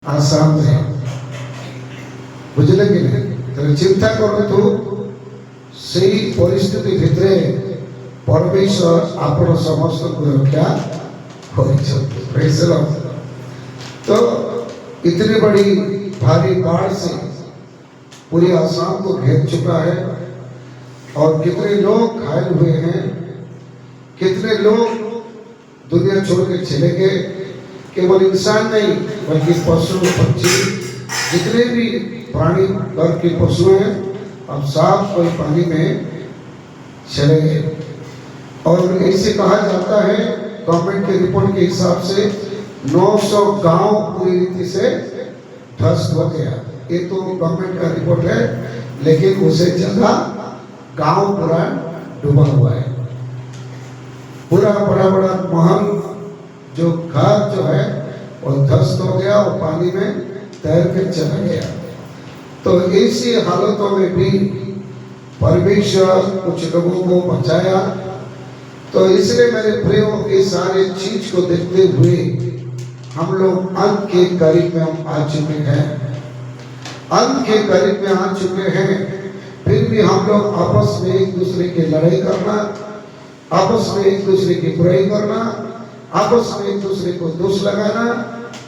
आसाम में बुझले कि नहीं चिंता करतु से परिस्थिति भितरे परमेश्वर आपण समस्त को रक्षा कर। तो इतनी बड़ी भारी बाढ़ से पूरी आसाम को घेर चुका है और कितने लोग घायल हुए हैं, कितने लोग दुनिया छोड़ के चले गए। केवल इंसान नहीं बल्कि पशु पक्षी जितने भी प्राणी वर्ग के पशु हैं अब साफ कोई पानी में चले गए। और ऐसे कहा जाता है गवर्नमेंट के रिपोर्ट के हिसाब से 900 गांव पूरी रीति से ध्वस्त हो गया। ये तो गवर्नमेंट का रिपोर्ट है, लेकिन उसे ज्यादा गांव पूरा डूबा हुआ है। पूरा बड़ा बड़ा महल जो घर जो है वो ध्वस्त हो गया और पानी में तैर कर चला गया। तो ऐसी हालतों में भी परमेश्वर कुछ लोगों को बचाया। तो इसलिए मेरे प्रियो ये सारे चीज को देखते हुए हम लोग अंत के करीब में हम आ चुके हैं, अंत के करीब में आ चुके हैं। फिर भी हम लोग आपस में एक दूसरे की लड़ाई करना, आपस में एक दूसरे की बुराई करना, आपस में एक दूसरे को दोष लगाना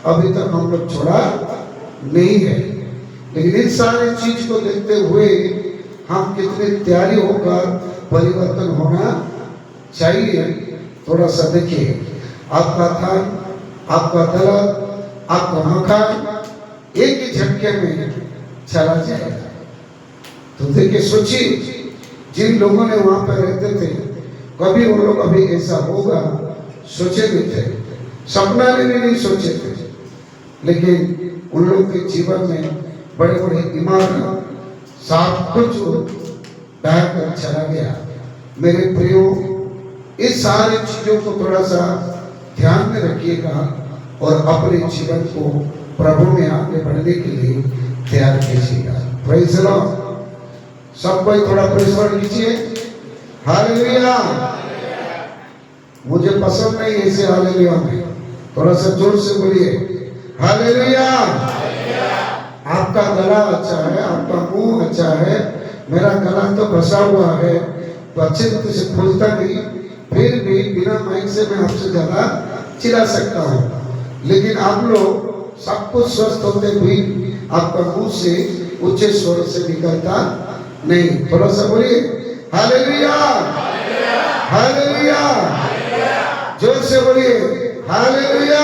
अभी तक हम लोग छोड़ा नहीं है। लेकिन इस सारे चीज को देखते हुए हम कितने तैयारी होकर परिवर्तन होना चाहिए। थोड़ा सा देखिए, आपका धन, आपका दौलत, आपका मकान एक ही झटके में चला जाएगा। तो देखिए, सोचिए जिन लोगों ने वहां पर रहते थे कभी वो लोग अभी ऐसा होगा सोचे भी थे, सपना में भी नहीं सोचे थे। लेकिन उन लोग के जीवन में बड़े बड़े इमारत सब कुछ बह कर चला गया। मेरे प्रियो, इस सारी चीजों को थोड़ा सा ध्यान में रखिएगा और अपने जीवन को प्रभु में आगे बढ़ने के लिए तैयार कीजिएगा। Praise the Lord. सब कोई थोड़ा प्रेज़ वर्ड कीजिए। हालेलुया। मुझे पसंद नहीं ऐसे हालेलुया में, थोड़ा सा जोर से बोलिए हालेलुया। आपका गला अच्छा है, आपका मुंह अच्छा है, मेरा गला तो फंसा हुआ है तो अच्छे तरह से खोलता नहीं, फिर भी बिना माइक से मैं आपसे ज्यादा चिल्ला सकता हूँ। लेकिन आप लोग सब कुछ स्वस्थ होते हुए आपका मुंह से ऊंचे स्वर से निकलता नहीं। थोड़ा सा बोलिए हालेलुया, हालेलुया, जोर से बोलिए हालेलुया।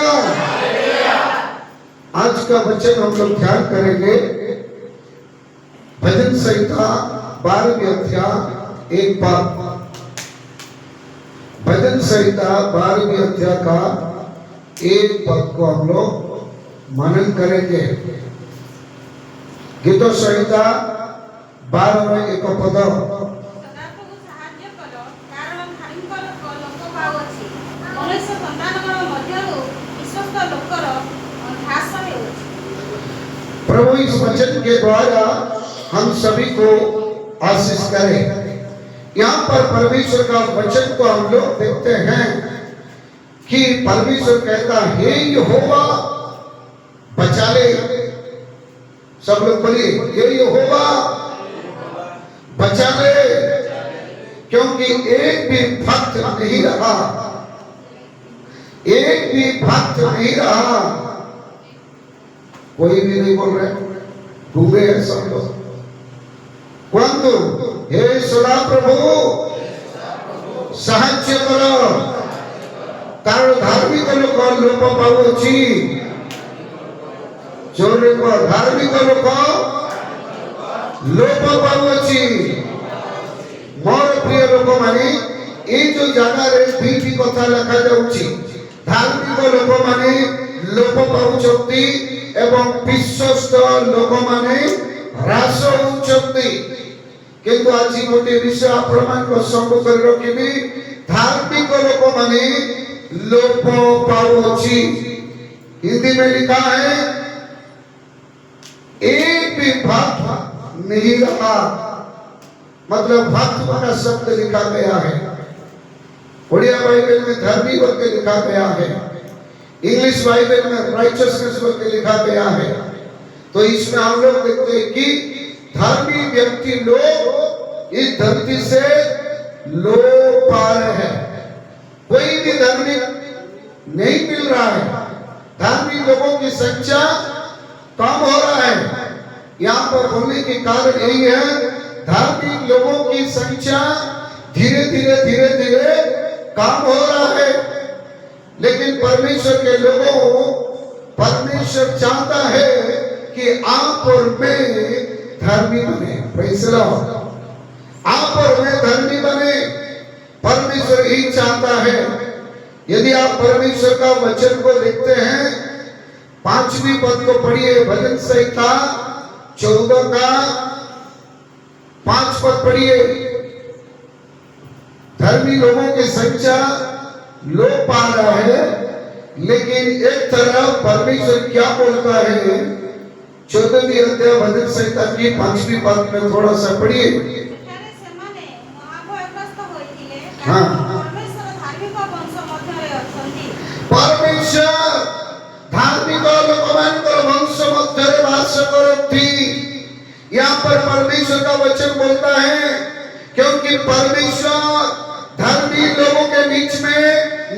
आज का वचन हम लोग ध्यान करेंगे भजन संहिता 12वें अध्याय 1 पद। भजन संहिता 12वें अध्याय का 1 पद को हम लोग मनन करेंगे। गीत संहिता 12 1 पद। प्रभु इस वचन के द्वारा हम सभी को आशीष करें। यहाँ पर परमेश्वर का वचन को हम लोग देखते हैं कि परमेश्वर कहता है यहोवा बचा ले। सब लोग बोलिए हे यहोवा बचा ले, क्योंकि एक भी भक्त नहीं रहा, एक भी भक्त नहीं रहा। कोई भी नहीं बोल रहे, डूबे हैं सब लोग। परंतु हे सदा प्रभु साहाय्य करो, कारण धार्मिक लोक लोप पाउछि। जोरे को धार्मिक लोक लोप पाउछि। मोर प्रिय लोक माने ए जो जगह रे दुईटी कथा लिखा जाउछि, धार्मिक लोक माने लोप पाउछंती एवं विश्वस्त लोक माने ह्रास होउछंती। किंतु आज गोटे विषय आपण सम्मुख कर रखिबी, धार्मिक लोक माने लोप पाउछि। हिंदी में लिखा है एक भी भक्त नहीं रहा, मतलब भक्त का शब्द लिखा गया है। उड़िया बाइबल में धर्मी वर्ग लिखा गया है। इंग्लिश बाइबल में राइचसनेस बोल के लिखा गया है। तो इसमें हम लोग देखते हैं कि धर्मी व्यक्ति लोग इस धरती से लोप पा रहे हैं। कोई भी धर्मी नहीं मिल रहा है। धर्मी लोगों की संख्या कम हो रहा है। यहाँ पर बोलने के कारण यही है, धार्मिक लोगों की संख्या धीरे धीरे कम हो रहा है। लेकिन परमेश्वर के लोगों, परमेश्वर चाहता है कि आप और मैं धर्मी बने। Praise the Lord. आप और मैं धर्मी बने, परमेश्वर यही चाहता है। यदि आप परमेश्वर का वचन को देखते हैं, 5वीं पद को पढ़िए, भजन संहिता 14 का 5 पद पढ़िए। धर्मी लोगों की संख्या लोप पा रहा है, लेकिन एक तरफ परमेश्वर क्या बोलता है, 14वीं अध्याय भजन संहिता की 5वीं पद में थोड़ा सा पढ़िए। हाँ, परमेश्वर धार्मिक लोकमानकर वंश मध्य वास करती। यहाँ पर परमेश्वर का वचन बोलता है, क्योंकि परमेश्वर धर्मी लोगों के बीच में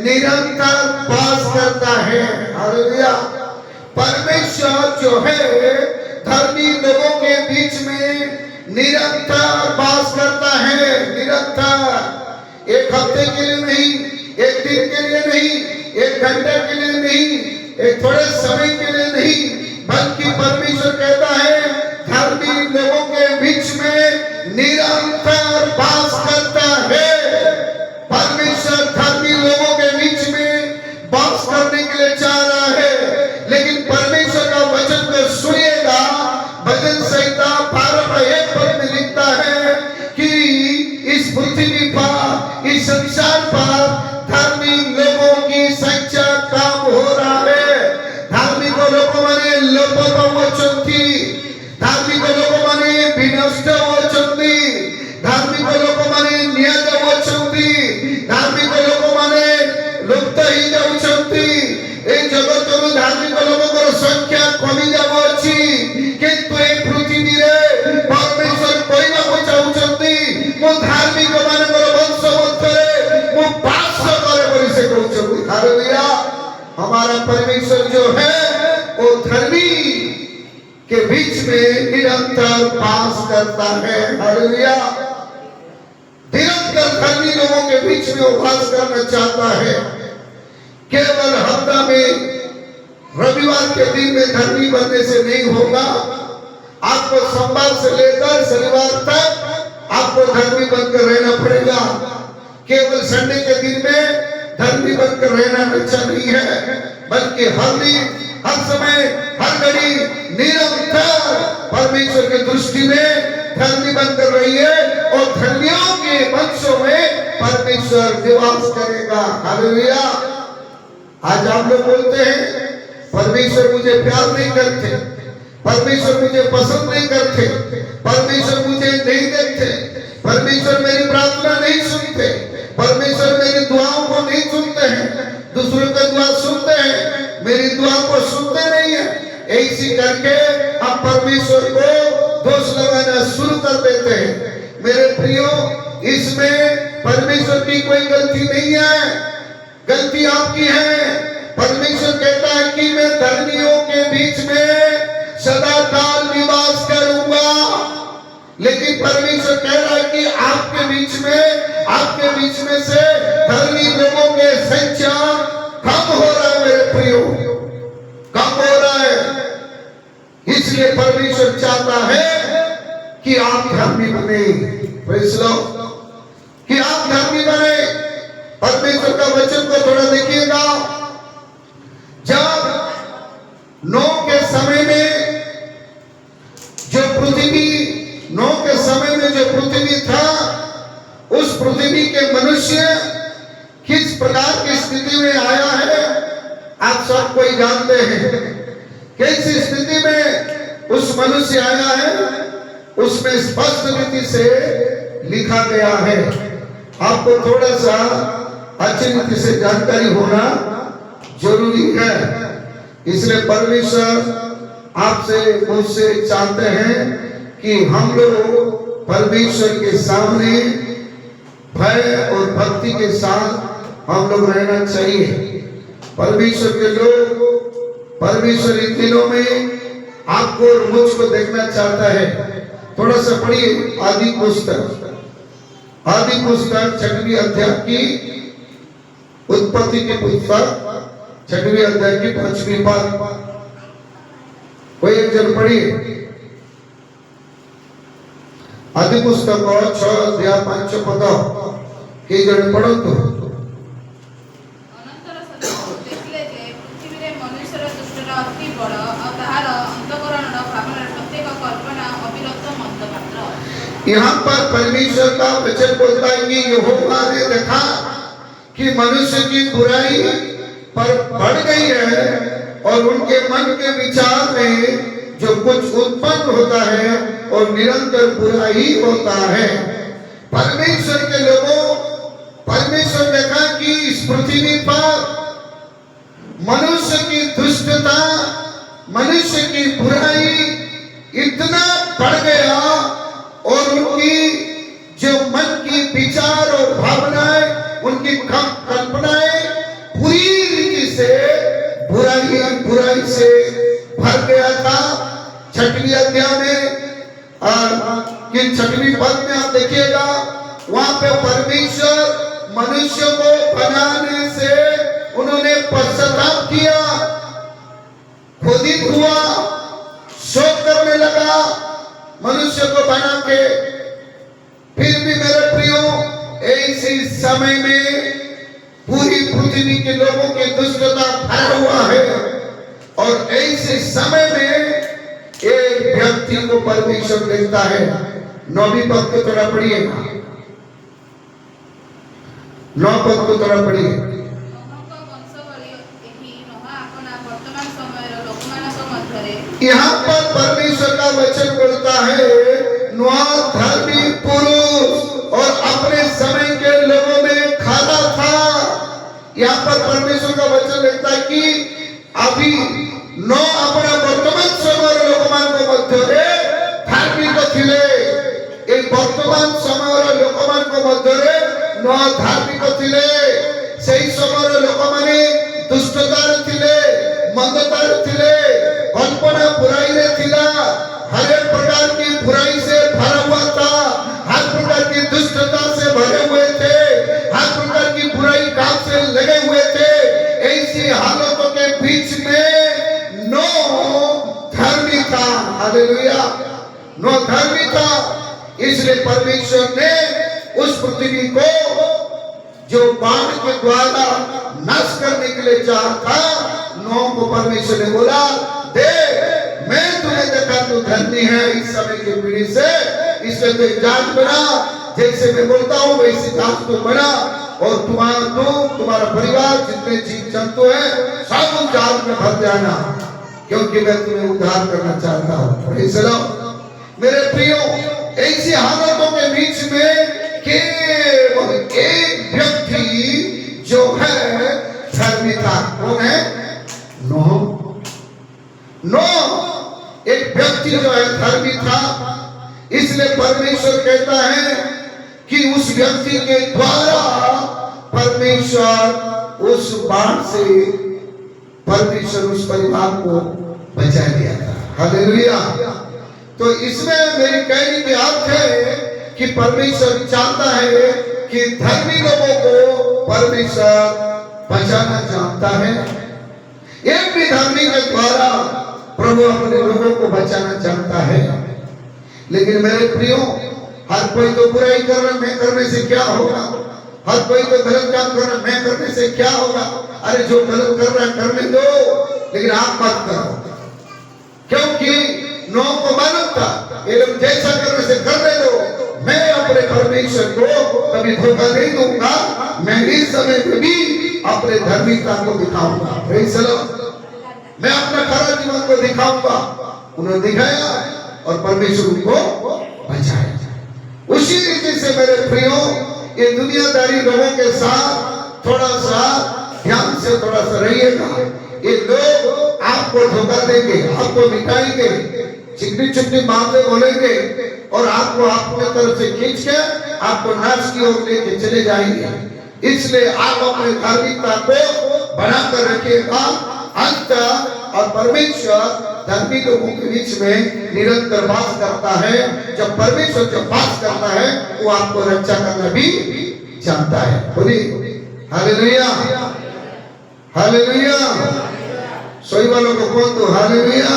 निरंतर वास करता है। हालेलुया। परमेश्वर जो है धर्मी लोगों के बीच में निरंतर वास करता है। निरंतर, एक हफ्ते के लिए नहीं, एक दिन के लिए नहीं, एक घंटे के लिए नहीं, एक थोड़े समय के लिए नहीं, बल्कि परमेश्वर कहता है धर्मी लोगों के बीच में निरंतर वास करता है। परमेश्वर धर्मी लोगों के बीच में वास करने के लिए चाह रहा है। लेकिन परमेश्वर का वचन को सुनिएगा, भजन संहिता 12:1 पद में लिखता है कि इस पृथ्वी पर, इस संसार पर धर्मी लोगों की संख्या कम हो रहा है। धार्मिक लोगों माने लोप होचंती, धार्मिक लोगों माने विनष्ट होचंती, धार्मिक लोगों माने नियत होचंती, धार्मिक लोगों माने लुप्त ही जाउचंती। ए जगत में धार्मिक लोगों की संख्या कमी जाउची, किंतु ए पृथ्वी रे परमेश्वर कोई ना कोई चाउचंती मो धार्मिक मानकर वंश मध्य मो वास करे बोली से कहउचंती। हालेलुया। हमारा परमेश्वर जो है वो धर्मी के बीच में निरंतर वास करता है। हालेलुया। निरंतर धर्मी लोगों के बीच में वो वास करना चाहता है। केवल हफ्ता में रविवार के दिन में धर्मी बनने से नहीं होगा। आपको सोमवार से लेकर शनिवार तक आपको धर्मी बनकर रहना पड़ेगा। केवल संडे के दिन में धर्मी बनकर रहना अच्छा नहीं है, बल्कि हर दिन, हर समय, हर घड़ी निरंतर परमेश्वर की दृष्टि में धर्मी बनकर रहिए और धर्मियों के वंशों में परमेश्वर निवास करेगा। हालेलुया। आज आप लोग बोलते हैं परमेश्वर मुझे प्यार नहीं करते, परमेश्वर मुझे पसंद नहीं करते, परमेश्वर मुझे नहीं देखते, परमेश्वर मेरी प्रार्थना नहीं सुनते, परमेश्वर मेरी दुआओं को नहीं सुनते हैं, दूसरों की दुआ सुनते हैं, मेरी दुआ को सुनते नहीं है। ऐसी करके आप परमेश्वर को दोष लगाना शुरू कर देते हैं। मेरे प्रियो, इसमें परमेश्वर की कोई गलती नहीं है, गलती आपकी है। परमेश्वर कहता है कि मैं धर्मियों के बीच में सदा काल निवास करूंगा, लेकिन परमेश्वर कह रहा है कि आपके बीच में से धर्मी लोगों के संख्या कम हो रहा है। मेरे प्रियो, कम हो रहा है। इसलिए परमेश्वर चाहता है कि आप धर्मी बने। Praise the Lord. कि आप धर्मी बने। परमेश्वर का वचन को थोड़ा देखिएगा। जब नूह के समय में जो पृथ्वी था, उस पृथ्वी के मनुष्य किस प्रकार की स्थिति में आया है आप सब कोई जानते हैं। कैसी स्थिति में उस मनुष्य आया है, उसमें स्पष्ट रीति से लिखा गया है। आपको थोड़ा सा अच्छी रीति से जानकारी होना जरूरी है। इसलिए परमेश्वर आपसे मुझसे चाहते हैं कि हम लोग परमेश्वर के सामने भय और भक्ति के साथ हम लोग रहना चाहिए। परमेश्वर के लोग, परमेश्वर इन दिनों में आपको और मुझको देखना चाहता है। थोड़ा सा पढ़िए आदि पुस्तक 6वें अध्याय की, उत्पत्ति की पुस्तक 6वें अध्याय की 5वीं पद। कोई एक जन पढ़िए आदि पुस्तक 6 अध्याय 5 पद के जन पढ़ो तो। यहाँ पर परमेश्वर का वचन बोलता है कि यहोवा ने देखा कि मनुष्य की बुराई पर बढ़ गई है और उनके मन के विचार में जो कुछ उत्पन्न होता है और निरंतर बुराई होता है। परमेश्वर के लोगों, परमेश्वर देखा कि इस पृथ्वी पर मनुष्य की दुष्टता, मनुष्य की बुराई इतना बढ़ गया और उनकी जो मन की विचार और भावनाएं, उनकी कल्पनाएं पूरी रीति से बुराई से भर गया था। 6वीं अध्याय में कि 6वीं पद में आप देखिएगा, वहां पे परमेश्वर मनुष्य को बनाने से उन्होंने पश्चाताप किया, क्रोधित हुआ, शोक करने लगा मनुष्य को बना के। फिर भी मेरे प्रियो, ऐसे समय में पूरी पृथ्वी के लोगों की दुष्टता भरा हुआ है और ऐसे समय में एक व्यक्ति को परमेश्वर देखता है। 9वीं पद को थोड़ा पढ़िए, 9 पद को थोड़ा पढ़िए। यहाँ पर परमेश्वर का वचन बोलता है, नोह धर्मी पुरुष और अपने समय के लोगों में खरा था। यहाँ पर परमेश्वर का वचन लिखता है कि अभी नोह अपना वर्तमान समय लोकमान को मध्य धार्मिक थिले। एक वर्तमान समय लोकमान को मध्य नोह धार्मिक थिले। सही समय लोकमाने दुष्टतार थिले, मंदतार थिले, कल्पना बुराई रे थिला, हर एक प्रकार की बुराई से भरा हुआ था, हर प्रकार की दुष्टता से भरे हुए थे, हर प्रकार की बुराई काम से लगे हुए थे। ऐसी हालतों के बीच में नोह धर्मी था। हालेलुया, नोह धर्मी था। इसलिए परमेश्वर ने उस पृथ्वी को जो बाढ़ के द्वारा नाश करने के लिए चाहा था, नोह को परमेश्वर ने बोला, देख मैं तुम्हें देखा तू धर्मी है इस समय की पीढ़ी से, इसलिए तू जात बना, जैसे मैं बोलता हूँ वैसी जात तो बना और तुम्हारा परिवार जितने जीव जंतु हैं सब उन जात में भर जाना, क्योंकि मैं तुम्हें उद्धार करना चाहता हूँ। मेरे प्रियो, ऐसी हालतों के बीच में केवल एक व्यक्ति जो है धर्मी था। कौन है? नोह एक व्यक्ति जो है धर्मी था। इसलिए परमेश्वर कहता है कि उस व्यक्ति के द्वारा परमेश्वर उस बाढ़ से परमेश्वर उस परिवार को बचा लिया था। हालेलुया। तो इसमें मेरी कहने की अर्थ है कि परमेश्वर चाहता है कि धर्मी लोगों को परमेश्वर बचाना चाहता है। एक भी धर्मी के द्वारा प्रभु अपने लोगों को बचाना चाहता है। लेकिन मेरे प्रियो, हर कोई तो बुराई कर रहा है, मैं करने से क्या होगा? हर कोई तो गलत काम कर रहा है, मैं करने से क्या होगा? अरे जो गलत कर रहा है करने दो, लेकिन आप मत करो, क्योंकि नोह को मालूम था ये लोग जैसा करने से करने दो, मैं अपने परमेश्वर को कभी धोखा नहीं दूंगा। मैं इस समय में भी अपने धार्मिकता को दिखाऊंगा। Praise the Lord. मैं अपना खरा जीवन को दिखाऊंगा। उन्होंने दिखाया और परमेश्वर उनको बचाया। उसी रीति से मेरे प्रियो, ये दुनियादारी लोगों के साथ थोड़ा सा ध्यान से थोड़ा सा रहिएगा। ये लोग आपको धोखा देंगे, आपको मिटाएंगे, चिकनी चिकनी बातें बोलेंगे और आपको अपने तरफ से खींच के आपको नाश की ओर लेके चले जाएंगे। इसलिए आप अपने धार्मिकता को बनाकर रखिएगा अंत। और परमेश्वर धर्मी लोगों के बीच में निरंतर वास करता है। जब परमेश्वर जब वास करता है वो आपको रक्षा करना भी जानता है। बोलिए हालेलुया, हालेलुया। सोई वालों को कौन दो हालेलुया,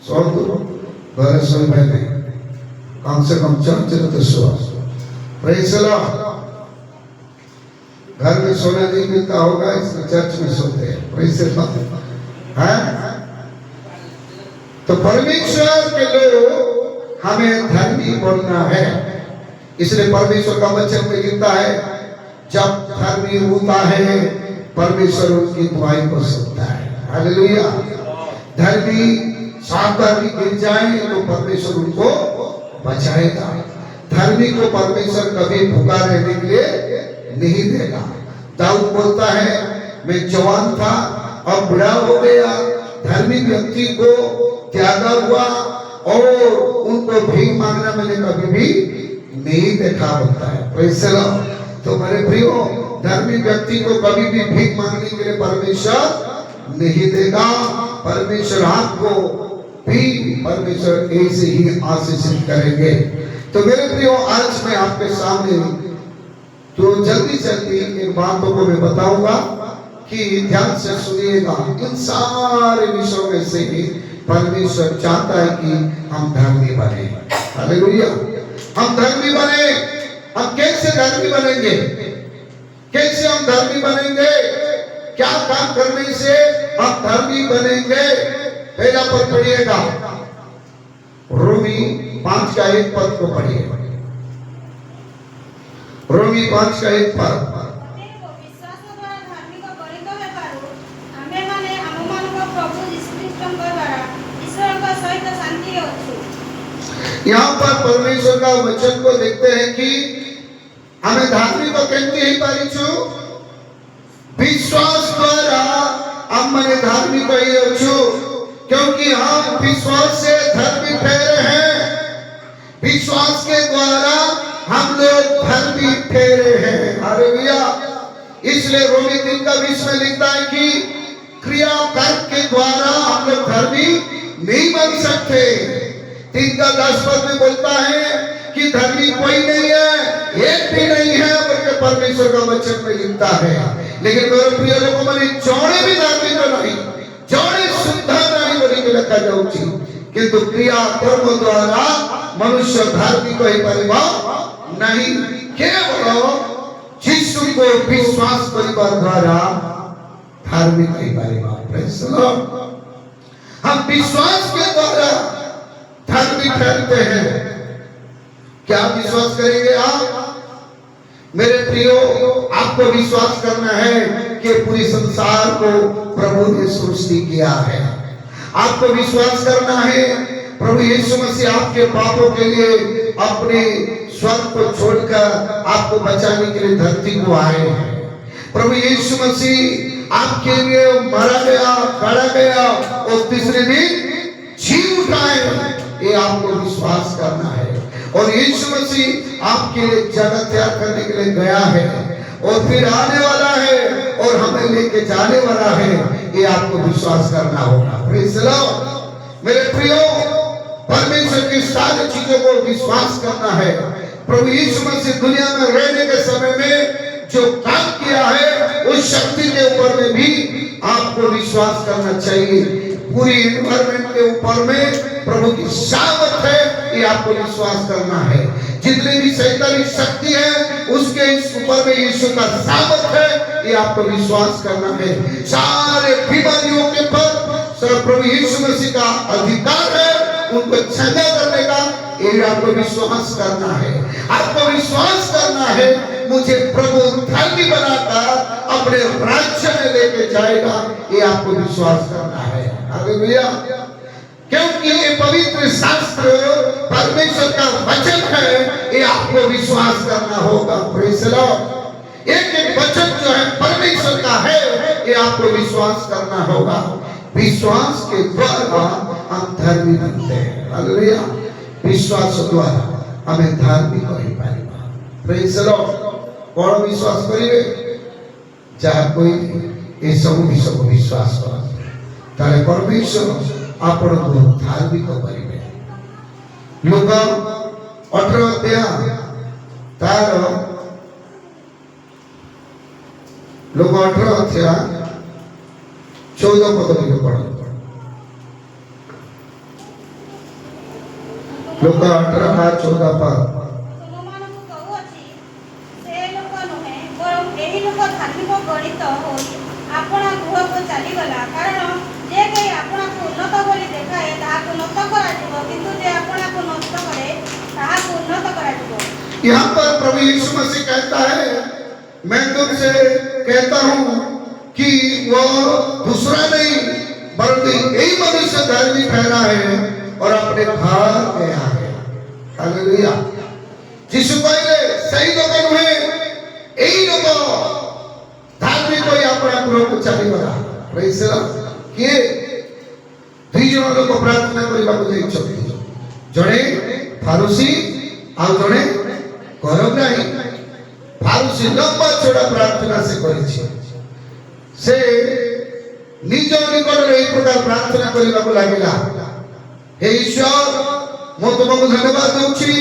सौ दो घर सोई पहले कम से कम 4 प्रेज़ द लॉर्ड। घर में सोना नहीं मिलता होगा इसलिए चर्च में सोते हैं। Praise the Lord. तो परमेश्वर के लोग हमें धर्मी बनना है। इसलिए परमेश्वर का वचन में लिखता है जब धर्मी रोता है परमेश्वर उनकी दुआई को सुनता है। हालेलुया। धर्मी सावधान गिर जाए तो परमेश्वर उनको बचाएगा। धर्मी को परमेश्वर कभी भूखा रहने के लिए नहीं देगा। दाऊद बोलता है मैं जवान था अब बुढ़ा हो गया, धर्मी व्यक्ति को त्यागा हुआ और उनको भीख मांगना मैंने कभी भी नहीं देखा होता है। Praise the Lord. तो मेरे प्रियो धर्मी व्यक्ति को कभी भी भीख मांगने के लिए परमेश्वर नहीं देगा। परमेश्वर आपको भी परमेश्वर ऐसे ही आशीषित करेंगे। तो मेरे प्रियो आज मैं आपके सामने तो जल्दी जल्दी इन बातों को मैं बताऊंगा कि ध्यान से सुनिएगा। इन सारे विषयों में से ही परमेश्वर चाहता है कि हम धर्मी बने। हालेलुया। हम धर्मी बने। हम कैसे धर्मी बनेंगे? कैसे हम धर्मी बनेंगे? क्या काम करने से हम धर्मी बनेंगे? पहला पद पढ़िएगा, रोमी 5:1 को पढ़िए। रोमी 5:1। यहाँ पर परमेश्वर का वचन को देखते हैं कि हमें धार्मिक कहते ही पारिचु विश्वास द्वारा हम मने धार्मिक ही अच्छु, क्योंकि हम विश्वास से धर्मी ठहरे हैं। विश्वास के द्वारा हम लोग धर्मी ठहरे हैं। हालेलुया। इसलिए रोमी 3:20 में लिखता है कि क्रिया कर्म के द्वारा हम लोग धर्मी नहीं बन सकते। 3:10 में बोलता है कि धर्मी कोई नहीं है, एक भी नहीं है, बल्कि परमेश्वर का वचन में लिखता है। लेकिन मेरे प्रिय लोगों मैंने जौने भी धर्मी तो नहीं, जौने शुद्ध नहीं बोली के लिखा जाऊँगी, किंतु क्रिया कर्म द्वारा मनुष्य धार्मिक ही परिवार नहीं, केवल यीशु को विश्वास परिवार द्वारा धार्मिक ही परिवार। Praise the Lord. हम विश्वास के द्वारा धर्मी ठहरते हैं। क्या विश्वास करेंगे आप? मेरे प्रियो आपको विश्वास करना है कि पूरी संसार को प्रभु ने सृष्टि किया है। आपको विश्वास करना है प्रभु यीशु मसीह आपके पापों के लिए अपने स्वर्ग को छोड़कर आपको बचाने के लिए धरती को आए हैं। प्रभु यीशु मसीह आपके लिए मरा गया, गड़ा गया और तीसरे दिन जी उठाए। ये आपको विश्वास करना है। और यीशु मसीह आपके लिए जगह तैयार करने के लिए गया है और फिर आने वाला है और हमें लेके जाने वाला है। ये आपको विश्वास करना होगा। Praise the Lord. मेरे प्रियो परमेश्वर की सारी चीजों को विश्वास करना है। प्रभु यीशु मसीह दुनिया में रहने के समय में जो काम किया है उस शक्ति के ऊपर में भी आपको विश्वास करना चाहिए। पूरी एनवायरमेंट के ऊपर में प्रभु की सामर्थ है, ये आपको विश्वास करना है। जितनी भी शैतानी शक्ति है उसके ऊपर में यीशु का सामर्थ है, ये आपको विश्वास करना है। सारे बीमारियों के पर प्रभु यीशु मसीह का अधिकार है, उनको छंगा करने का, ये आपको विश्वास करना है। आपको विश्वास करना है मुझे प्रभु धर्मी बनाकर अपने राज्य में लेके जाएगा, ये आपको विश्वास करना है। हालेलुया। क्योंकि ये पवित्र शास्त्र परमेश्वर का वचन है, ये आपको विश्वास करना होगा। Praise the Lord. एक एक वचन जो है परमेश्वर का है, ये आपको विश्वास करना होगा। विश्वास के द्वारा हम धर्मी बनते हैं। हालेलुया। विश्वास द्वारा हमें धार्मिक होई पारिबा। Praise the Lord. कौन विश्वास करिवे? जहाँ कोई ये सब विश्वास कर तारे परमेश्वर आपण को धार्मिक करिवे। लोक 18 अध्याय तार लोक 18 अध्याय 14 पद में पढ़ो। लोक 18:14 पद। आपना गृह को चली गला कारण जे कई आपना को उन्नत बोली देखाए ताहा को नष्ट करा जीवो किंतु जे आपना को नष्ट करे ताहा को उन्नत करा जीवो। यहाँ पर प्रभु यीशु मसीह कहता है, मैं तुमसे कहता हूँ कि वो दूसरा नहीं बल्कि यही मनुष्य धर्मी ठहरा है और अपने घर गया है। हालेलुया। जिसु पहले सही लोग हुए यही लोग धार्मिक कोई अपना गृह को चली गला। Praise the Lord. किए दुई जन लोग प्रार्थना करबा को जाइछथि। जणे फारूसी आ जणे करग्राही। फारूसी लंबा चौड़ा प्रार्थना से करिछि। से निज निकट रे एक प्रकार प्रार्थना करबा को लागिला, हे ईश्वर मो तुमको धन्यवाद दूछि,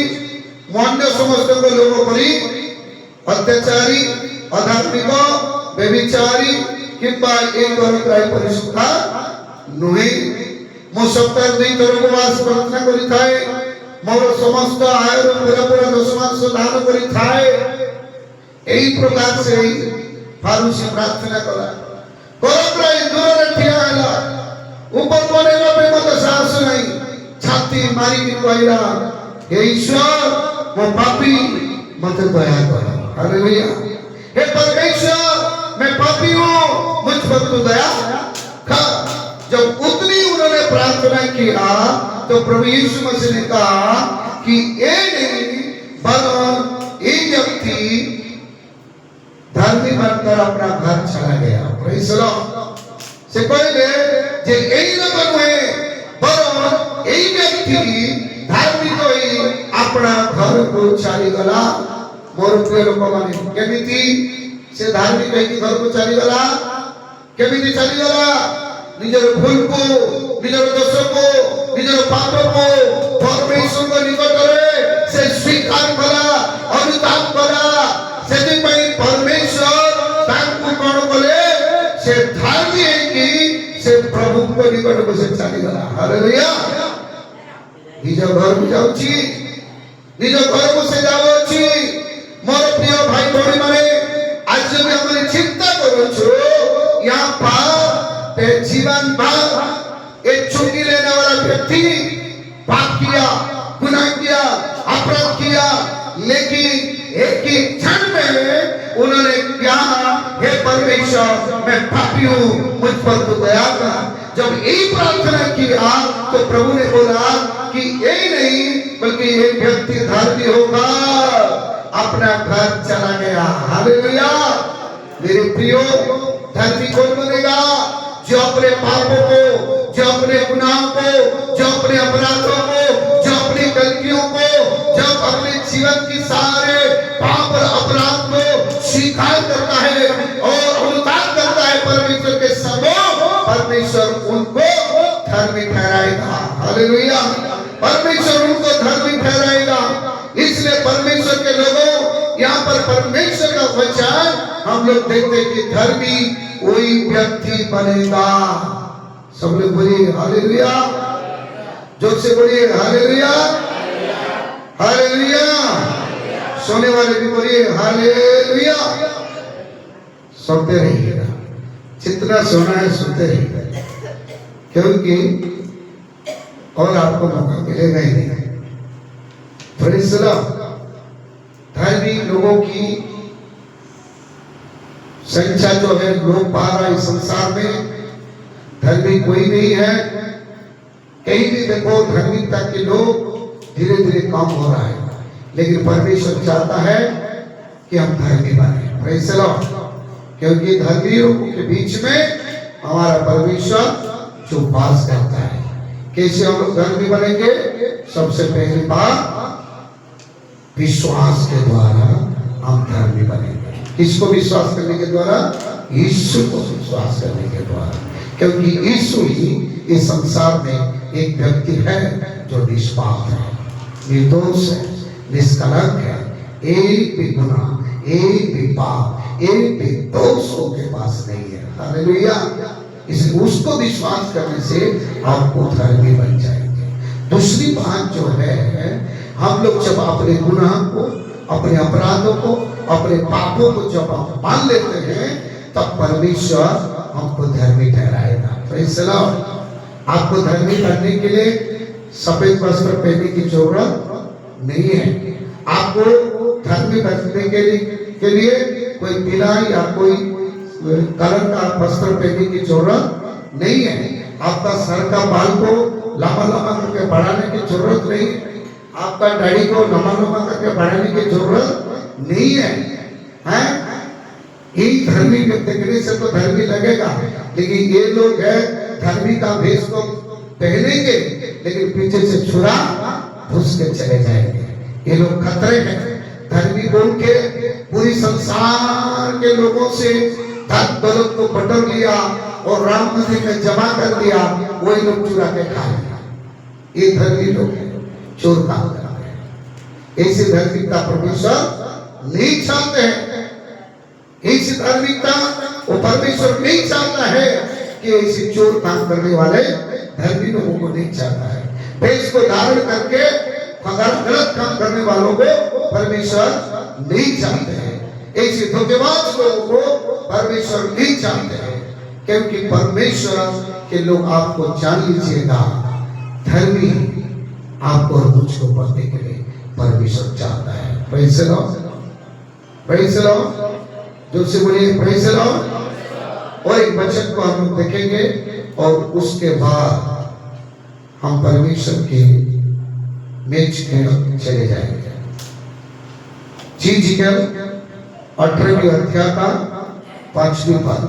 मो अन्य समस्त लोग परि अत्याचारी अधार्मिक व्यभिचारी किंबा एक अनुग्रही परिशुद्धा नुहे। मो सप्ताह 2 थर उपवास प्रार्थना करि थाए, मोर समस्त आय पूरा दशमांश दान करि थाए। एही प्रकार से फारूसी प्रार्थना कला। करग्राही दूर रे ठिया हला, ऊपर कोनेला पे मत साहस नहीं, छाती मारी के कहला, हे ईश्वर मो पापी मत दया कर। हालेलुया। हे परमेश्वर मैं पापी हूँ, मुझ पर तू दया कर। जब उतनी उन्होंने प्रार्थना किया तो प्रभु यीशु मसीह ने कहा कि ये नहीं बल्कि ये व्यक्ति धर्मी बनकर अपना घर चला गया। Praise the Lord. से पहले जे यही न हुए बल्कि यही व्यक्ति धार्मिक होई अपना घर को चली गला। मोर प्रिय लोक माने केमिति से धार्मिक होई घर को चली गला, केमिति चली गला? निजर भूल को, निजर दोष को, निजर पाप को परमेश्वर को निकट रे से स्वीकार करा, अनुताप करा। सेति पई परमेश्वर तांकु कोन बोले से धार्मी है कि से प्रभु को निकट को से चली गला। हालेलुया। निज घर को जाउची, निज घर को से जाउची। मोर प्रिय भाई भौणी माने आज भी हम चिंता करू छु यहाँ पर जीवन भर एक चुंगी लेने वाला व्यक्ति पाप किया, गुनाह किया, अपराध किया, लेकिन एक ही क्षण में उन्होंने कहा, हे परमेश्वर मैं पापी हूँ, मुझ पर तू दया कर। जब यही प्रार्थना किया तो प्रभु ने बोला कि यही नहीं बल्कि ये व्यक्ति धार्मी होगा, अपना घर चला गया। हालेलुया। मेरे प्रियो, धर्मी कौन बनेगा? जो अपने पापों को, जो अपने गुनाहों को, जो अपने अपराधों को, जो अपनी गलतियों को, जो अपने जीवन की सारे पाप और अपराध को स्वीकार करता है और अनुताप करता है परमेश्वर के सामने, परमेश्वर उनको धर्मी ठहराएगा। हालेलुया। परमेश्वर उनको धर्मी ठहराएगा। इसलिए परमेश्वर के लोगों, यहाँ पर परमेश्वर का वचन हम लोग देखते कि धर्मी वही व्यक्ति बनेगा। सब लोग बोलिए हालेलुया। जोर से बोलिए हालेलुया, हालेलुया। सोने वाले भी बोलिए हालेलुया। सुनते रहिएगा, जितना सोना है सुनते रहिएगा, क्योंकि और आपको मौका मिलेगा ही नहीं। Praise the Lord. धर्मी लोगों की संख्या जो है लोग पा रहा है संसार में, धर्मी कोई नहीं है। कहीं भी देखो धार्मिकता के लोग धीरे धीरे कम हो रहा है, लेकिन परमेश्वर चाहता है कि हम धर्मी बने। Praise the Lord. क्योंकि धर्मियों के बीच में हमारा परमेश्वर जो वास करता है। कैसे हम लोग धर्मी बनेंगे? सबसे पहली बात, विश्वास के द्वारा हम धर्मी बनेंगे। किसको विश्वास करने के द्वारा? यीशु को विश्वास करने के द्वारा। क्योंकि यीशु ही इस संसार में एक व्यक्ति है जो निष्पाप है, निर्दोष है, निष्कलंक है, एक भी गुनाह, एक भी पाप, एक भी दोष उसके पास नहीं है। हालेलुया। इसलिए उसको विश्वास करने से आपको धर्मी बन जाएंगे। दूसरी बात जो है, हम लोग जब अपने गुनाह को, अपने अपराधों को, अपने पापों को जब हम मान लेते हैं, तब परमेश्वर हमको धर्मी ठहराएगा। Praise the Lord. आपको धर्मी करने के लिए सफेद वस्त्र पहनने की जरूरत नहीं है। आपको धर्मी बनने के लिए कोई पीला या कोई कलर का वस्त्र पहनने की जरूरत नहीं है। आपका सर का बाल को लंबा लंबा करके बढ़ाने की जरूरत नहीं है। आपका दाढ़ी को लंबा लंबा करके बढ़ाने की जरूरत नहीं है। यही धर्मी देखने से तो धर्मी लगेगा, लेकिन ये लोग है धर्मी का भेष को पहनेंगे, लेकिन पीछे से छुरा घुस के चले जाएंगे। ये लोग खतरे हैं। धर्मी बोल के पूरी संसार के लोगों से धन दौलत को बटोर लिया और राम मंदिर में जमा कर दिया, वही लोग चुरा के खा लिया। ये धर्मी लोग हैं, चोर काम कर रहे हैं। ऐसी धार्मिकता परमेश्वर नहीं चाहते हैं। ऐसी धार्मिकता वो परमेश्वर नहीं चाहता है कि ऐसे चोर काम करने वाले धर्मी लोगों को नहीं चाहता है। भेष को धारण करके गलत काम करने वालों को परमेश्वर नहीं चाहते हैं। ऐसे धोखेबाज लोगों को परमेश्वर नहीं चाहते हैं। क्योंकि परमेश्वर के लोग आपको जान लीजिएगा, धर्मी आपको और मुझको पढ़ने के लिए परमेश्वर चाहता है। Praise the Lord. Praise the Lord. जो से बोलिए प्रेज़ द लॉर्ड। और एक वचन को हम लोग देखेंगे और उसके बाद हम परमेश्वर के मेज में चले जाएंगे। जीजिकल 18वें अध्याय का 5वें पद।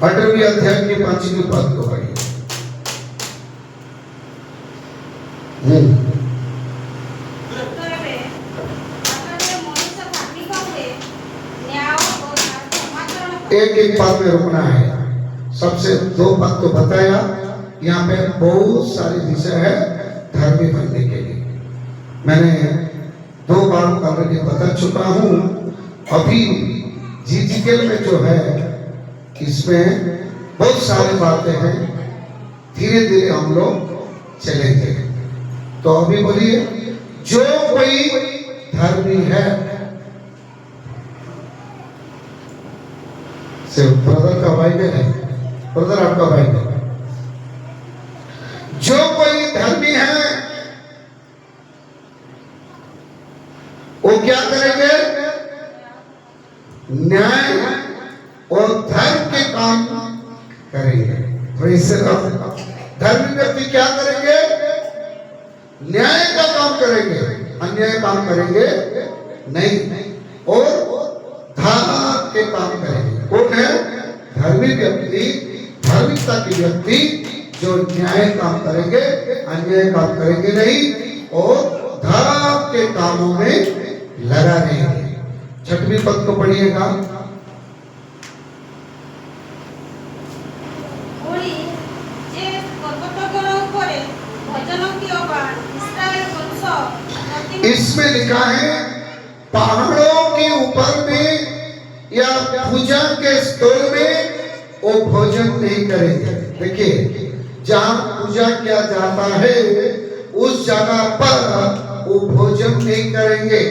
18वें अध्याय के 5वें पद को पढ़िए। एक एक पद में रुकना है। सबसे 2 पद तो बताया, यहाँ पे बहुत सारे विषय है धर्मी बनने के लिए। मैंने 2 बार ऑलरेडी बता चुका हूँ। अभी जीजिकल में जो है, इसमें बहुत सारी बातें हैं। धीरे धीरे हम लोग चलेंगे। तो अभी बोलिए, जो कोई धर्मी है, सिर्फ ब्रदर का बाइबल है, ब्रदर आपका बाइबल। जो कोई धर्मी है वो क्या करेंगे? न्याय और धर्म के काम करेंगे। धर्मी व्यक्ति क्या करेंगे? न्याय का काम करेंगे, अन्याय काम करेंगे नहीं, और धर्म के काम करेंगे। कौन है धर्मी व्यक्ति? धार्मिकता के व्यक्ति जो न्याय काम करेंगे, अन्याय काम करेंगे नहीं, और धर्म के कामों में लगा रहेंगे। 6वें पद को पढ़िएगा। इसमें लिखा है, पहाड़ों के ऊपर में या पूजा के स्थल में वो भोजन नहीं करेंगे। देखिए, जहाँ पूजा किया जाता है उस जगह पर वो भोजन नहीं करेंगे।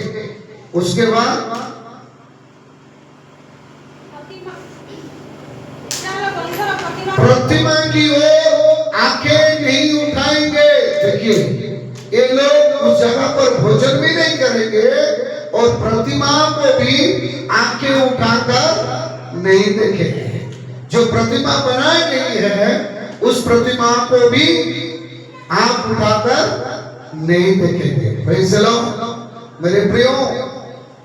उसके बाद प्रतिमा की ओर आंखें नहीं उठाएंगे। देखिए, ये लोग उस जगह पर भोजन भी नहीं करेंगे और प्रतिमा को भी आंखें उठाकर नहीं देखेंगे। जो प्रतिमा बनाई गई है उस प्रतिमा को भी आंख उठाकर नहीं देखेंगे। Praise the Lord. मेरे प्रियो,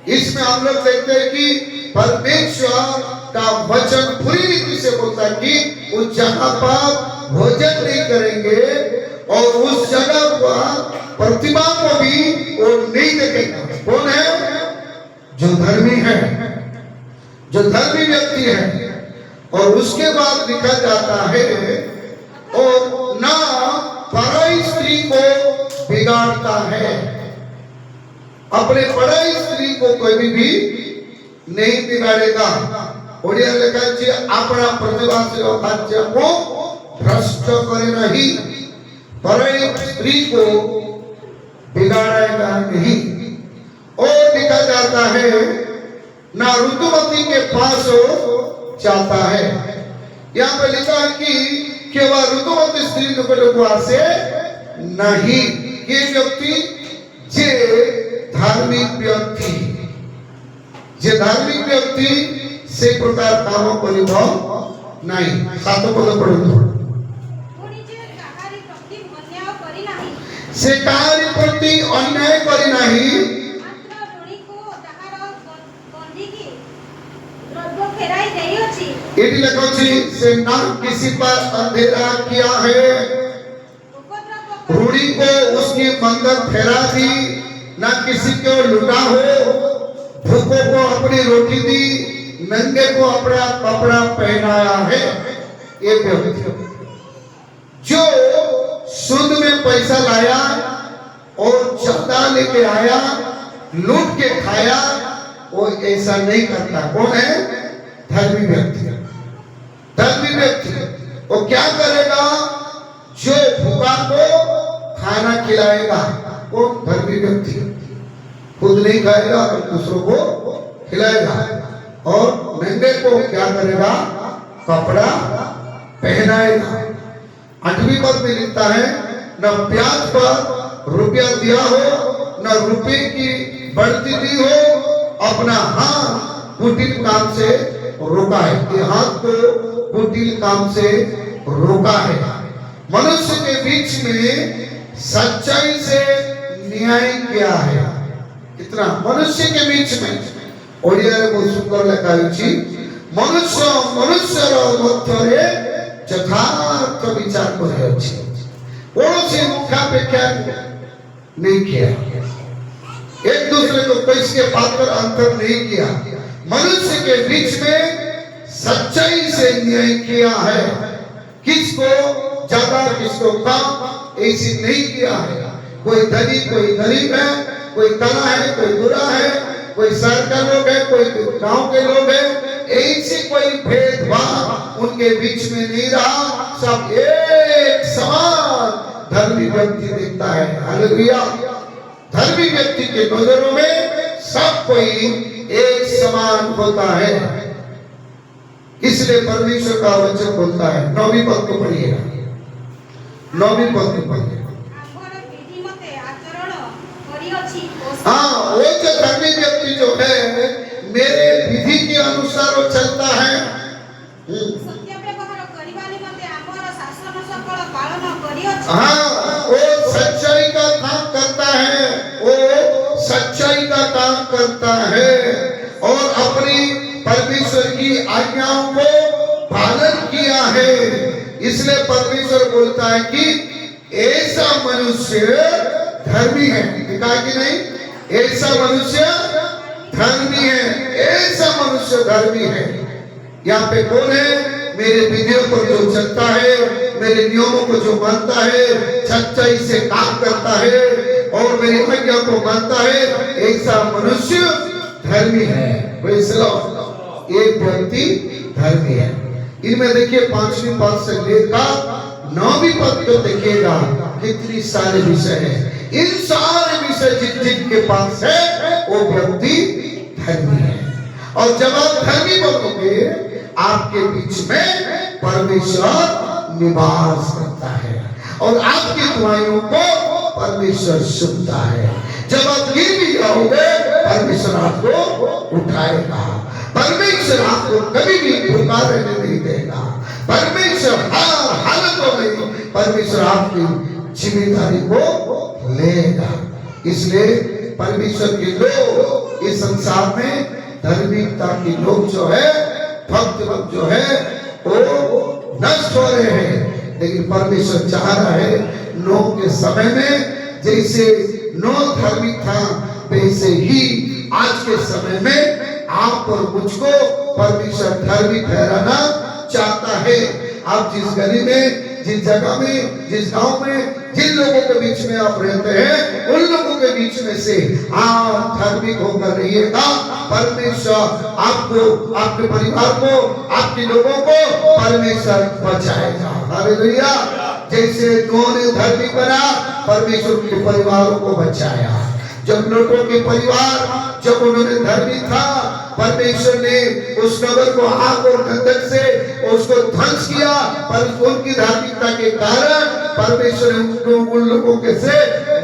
इसमें हम लोग देखते हैं कि परमेश्वर का वचन पूरी रीति से बोलता है कि उस जगह पर भोजन नहीं करेंगे और उस जगह पर प्रतिमा को भी वो नहीं देखेंगे। कौन है? जो धर्मी है, जो धर्मी व्यक्ति है। और उसके बाद लिखा जाता है और ना पराई स्त्री को बिगाड़ता है। अपने पराई स्त्री को कोई भी नहीं बिगाड़ेगा। ओडिया लिखा है अपना प्रतिवासी राज्य को भ्रष्ट करे नहीं, पराई स्त्री को बिगाड़ेगा नहीं। और लिखा जाता है ना ऋतुमती के पास जाता है। यहाँ पे लिखा है कि केवल ऋतुमती स्त्री निकट से नहीं। ये व्यक्ति जे धार्मिक व्यक्ति, जे धार्मिक व्यक्ति से प्रकार कामों परिभाव नहीं। सातों पद पढ़ो। से काहारी प्रति अन्याय करी नहीं, एटी लखोची से ना किसी पर अंधेरा किया है, रूढ़ी को उसकी मंगल फेरा दी, ना किसी को लुटा हो, भूखों को अपनी रोटी दी, नंगे को अपना कपड़ा पहनाया है। ये व्यक्ति जो सूद में पैसा लाया और ज्यादा लेके आया, लूट के खाया, वो ऐसा नहीं करता। कौन है? धर्मी व्यक्ति। धर्मी व्यक्ति वो क्या करेगा? जो भूखा को खाना खिलाएगा। वो धर्मी व्यक्ति खुद नहीं खाएगा और दूसरों को खिलाएगा। और नंगे को क्या करेगा? कपड़ा पहनाएगा। 8वीं पद में लिखता है न ब्याज पर रुपया दिया हो, न रुपये की बढ़ती दी हो, अपना हाथ कुटिल काम से रोका है। ये हाथ को कुटिल काम से रोका है। मनुष्य के बीच में सच्चाई से न्याय किया है। कितना? मनुष्य के बीच में ओडिया रे बहुत सुंदर लिखा है मनुष्य मनुष्यर मध्य यथार्थ विचार करे अछि। कौनसी मुखापेक्षा नहीं किया, एक दूसरे को किसके पात्र अंतर नहीं किया। मनुष्य के बीच में सच्चाई से न्याय किया है। किसको ज्यादा किसको कम ऐसी नहीं किया है। कोई धनी कोई गरीब है, कोई कला है कोई बुरा है, कोई शहर का लोग है कोई गांव के लोग है, ऐसी कोई भेदभाव उनके बीच में नहीं रहा। सब एक समान धर्मी व्यक्ति दिखता है। हालेलुया। धर्मी व्यक्ति के नजरों में सब कोई एक समान होता है। इसलिए परमेश्वर का वचन बोलता है। 9वीं पद को पढ़िएगा। 9वीं पद को पढ़िए। हाँ, वो जो धर्मी व्यक्ति जो है मेरे विधि के अनुसार वो चलता है। हाँ, वो सच्चाई का काम करता है, वो सच्चाई का काम करता है और अपनी परमेश्वर की आज्ञाओं को पालन किया है। इसलिए परमेश्वर बोलता है कि ऐसा मनुष्य धर्मी है। देखा कि नहीं? ऐसा मनुष्य धर्मी है, ऐसा मनुष्य धर्मी है। यहाँ पे कौन है? मेरे विधियों पर जो चलता है, मेरे नियमों को जो मानता है, सच्चाई से काम करता है और मेरी आज्ञा को मानता है, ऐसा मनुष्य धर्मी है। एक व्यक्ति धर्मी है। इनमें देखिए 5वीं पद से लेकर 9वीं पद को देखिएगा कितनी सारे विषय है। इन सारे विषय जिनके पास है वो व्यक्ति धर्मी है। और जब आप धर्मी बनोगे आपके बीच में परमेश्वर निवास करता है और आपकी दुआओं को परमेश्वर सुनता है। जब आप गिर भी जाओगे परमेश्वर आपको उठाएगा। परमेश्वर आपको कभी भी भूखा रहने नहीं देगा। परमेश्वर हर हालतों में परमेश्वर आपकी जिम्मेदारी को लेगा। इसलिए परमेश्वर के लोग इस संसार में धार्मिकता के लोग जो है, भक्त लोग जो है वो नष्ट हो रहे हैं। लेकिन परमेश्वर चाह रहा है नूह के समय में जैसे नूह धार्मिक था वैसे ही आज के समय में आप और मुझको परमेश्वर धार्मिक ठहराना चाहता है। आप जिस गली में, जिस जगह में, जिस गांव में, जिन लोगों के बीच में आप रहते हैं उन लोगों के बीच में से आप धार्मिक होकर रहिएगा। परमेश्वर आपको, आपके परिवार को, आपके लोगों को परमेश्वर बचाएगा। हालेलुया। जैसे नूह ने धार्मिक बना, परमेश्वर के परिवारों को बचाया। जब लोटों के परिवार, जब उन्होंने धार्मिक था, परमेश्वर ने उस नगर को आग और गंधक से उसको ध्वंस किया, पर उनकी धार्मिकता के कारण परमेश्वर ने उन लोगों के से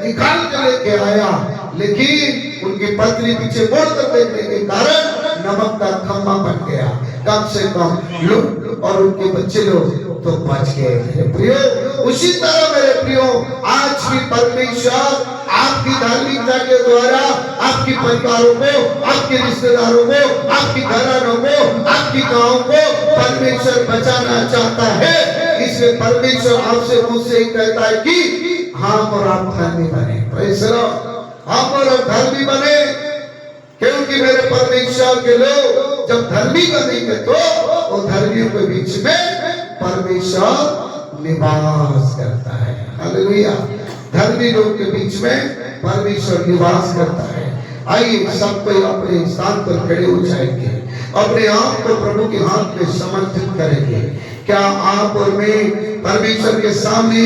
निकाल कर लेके आया। लेकिन उनकी पत्नी पीछे मुड़कर देखने के कारण नमक का खम्भा बन गया। कम से कम लोग और उनके बच्चे लोग तो बच गए। मेरे प्रियो, उसी तरह मेरे प्रियो आज भी परमेश्वर आपकी धार्मिकता के द्वारा आपकी परिवारों को, आपके रिश्तेदारों को, आपकी घरानों को, आपकी गांव को परमेश्वर बचाना चाहता है। इसलिए परमेश्वर आपसे मुझसे ही कहता है कि हम और आप धर्मी बने। Praise the Lord. हम और आप धर्मी बने, क्योंकि मेरे परमेश्वर के लोग जब धर्मी बनेंगे तो वो धर्मियों के बीच में परमेश्वर निवास करता है। हालेलुया। धर्मी लोग के बीच में परमेश्वर निवास करता है। आइए सब कोई अपने स्थान पर खड़े हो जाएंगे, अपने आप को प्रभु के हाथ में समर्पित करेंगे। क्या आप और मैं परमेश्वर के सामने